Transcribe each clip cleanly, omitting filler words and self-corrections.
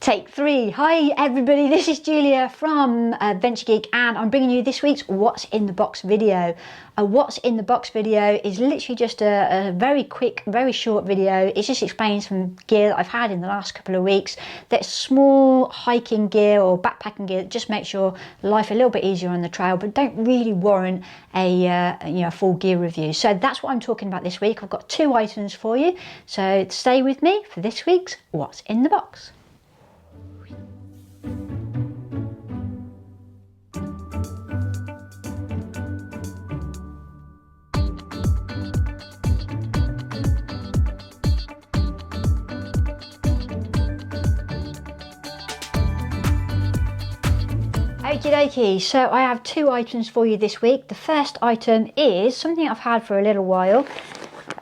Take three. Hi everybody, this is Julia from Venture Geek, and I'm bringing you this week's What's in the Box video. A What's in the Box video is literally just a very quick, very short video. It just explains some gear that I've had in the last couple of weeks. That's small hiking gear or backpacking gear that just makes your life a little bit easier on the trail, but don't really warrant a full gear review. So that's what I'm talking about this week. I've got two items for you, so stay with me for this week's What's in the Box. Okie dokie, so I have two items for you this week. The first item is something I've had for a little while,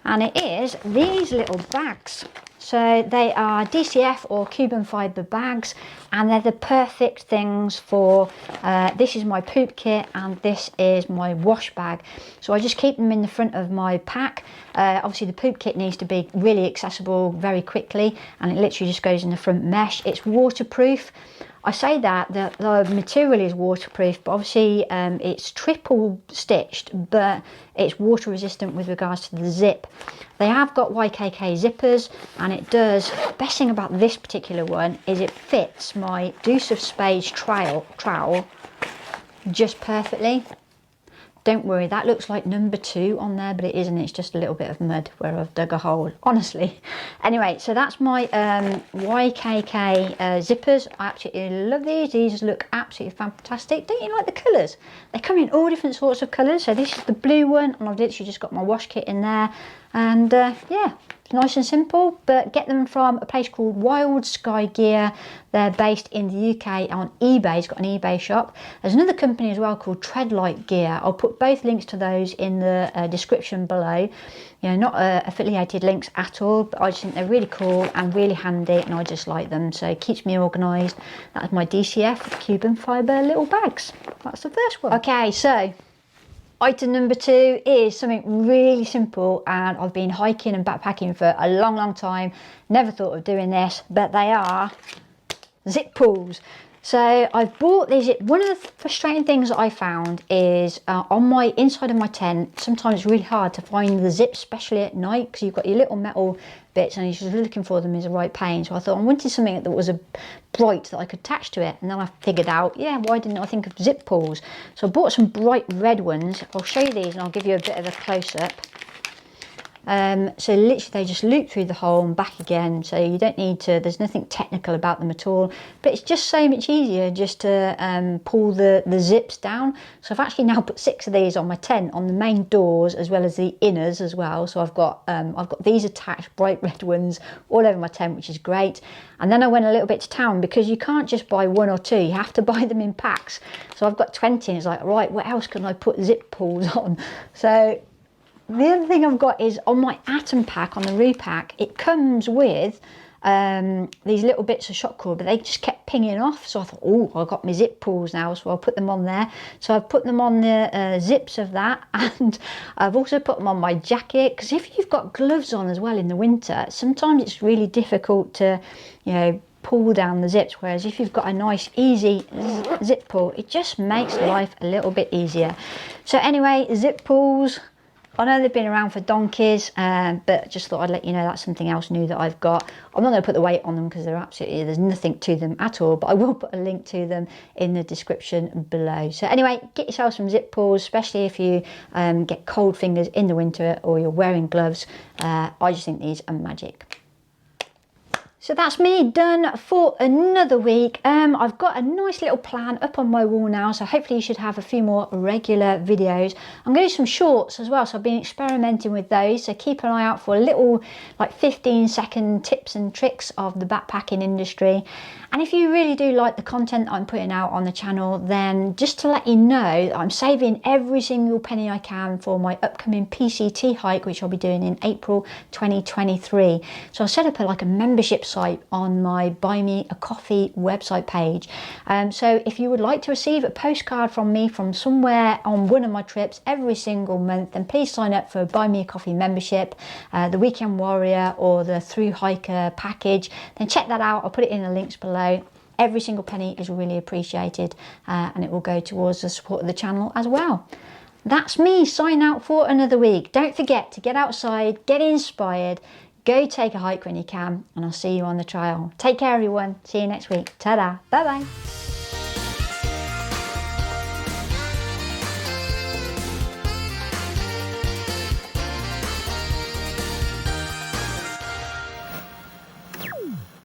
and it is these little bags. So they are DCF or Cuben fibre bags, and they're the perfect things for, this is my poop kit and this is my wash bag. So I just keep them in the front of my pack. Obviously the poop kit needs to be really accessible very quickly, and it literally just goes in the front mesh. It's waterproof. I say that the material is waterproof, but obviously it's triple stitched, but it's water resistant with regards to the zip. They have got YKK zippers, and it does. Best thing about this particular one is it fits my Deuce of Spades trowel just perfectly. Don't worry, that looks like number 2 on there, but it isn't. It's just a little bit of mud where I've dug a hole, honestly. Anyway, so that's my YKK zippers. I absolutely love these. These look absolutely fantastic. Don't you like the colours? They come in all different sorts of colours. So this is the blue one, and I've literally just got my wash kit in there. And yeah, it's nice and simple, but get them from a place called Wild Sky Gear. They're based in the UK on eBay. It's got an eBay shop. There's another company as well called Treadlite Gear. I'll put both links to those in the description below. You know, not affiliated links at all, but I just think they're really cool and really handy, and I just like them. So it keeps me organised. That's my DCF Cuben fibre little bags. That's the first one. Okay, so item number 2 is something really simple, and I've been hiking and backpacking for a long time. Never thought of doing this, but they are zip pulls. So I've bought these. One of the frustrating things that I found is on my inside of my tent, sometimes it's really hard to find the zips, especially at night, because you've got your little metal bits and you're just looking for them is a right pain. So I thought I wanted something that was a bright that I could attach to it, and then I figured out, yeah, why didn't I think of zip pulls? So I bought some bright red ones. I'll show you these and I'll give you a bit of a close-up. So literally they just loop through the hole and back again, so you don't need to, there's nothing technical about them at all, but it's just so much easier just to pull the zips down. So I've actually now put 6 of these on my tent, on the main doors as well as the inners as well. So I've got these attached, bright red ones, all over my tent, which is great. And then I went a little bit to town, because you can't just buy 1 or 2, you have to buy them in packs. So I've got 20, and it's like, right, what else can I put zip pulls on? So the other thing I've got is on my Atom pack, on the Repack, it comes with these little bits of shot cord, but they just kept pinging off. So I thought, oh, I've got my zip pulls now, so I'll put them on there. So I've put them on the zips of that, and I've also put them on my jacket, because if you've got gloves on as well in the winter, sometimes it's really difficult to, you know, pull down the zips, whereas if you've got a nice easy zip pull, it just makes life a little bit easier. So anyway, zip pulls, I know they've been around for donkeys, but just thought I'd let you know that's something else new that I've got. I'm not going to put the weight on them because there's nothing to them at all, but I will put a link to them in the description below. So anyway, get yourself some zip pulls, especially if you get cold fingers in the winter or you're wearing gloves. I just think these are magic. So that's me done for another week. I've got a nice little plan up on my wall now, so hopefully you should have a few more regular videos. I'm going to do some shorts as well, so I've been experimenting with those, so keep an eye out for little like 15-second tips and tricks of the backpacking industry. And if you really do like the content that I'm putting out on the channel, then just to let you know, I'm saving every single penny I can for my upcoming PCT hike, which I'll be doing in April 2023. So I'll set up like a membership website on my Buy Me a Coffee website page. So if you would like to receive a postcard from me from somewhere on one of my trips every single month, then please sign up for Buy Me a Coffee membership, the Weekend Warrior or the Through Hiker package. Then check that out. I'll put it in the links below. Every single penny is really appreciated, and it will go towards the support of the channel as well. That's me signing out for another week. Don't forget to get outside, get inspired, go take a hike when you can, and I'll see you on the trail. Take care, everyone. See you next week. Ta-da. Bye-bye.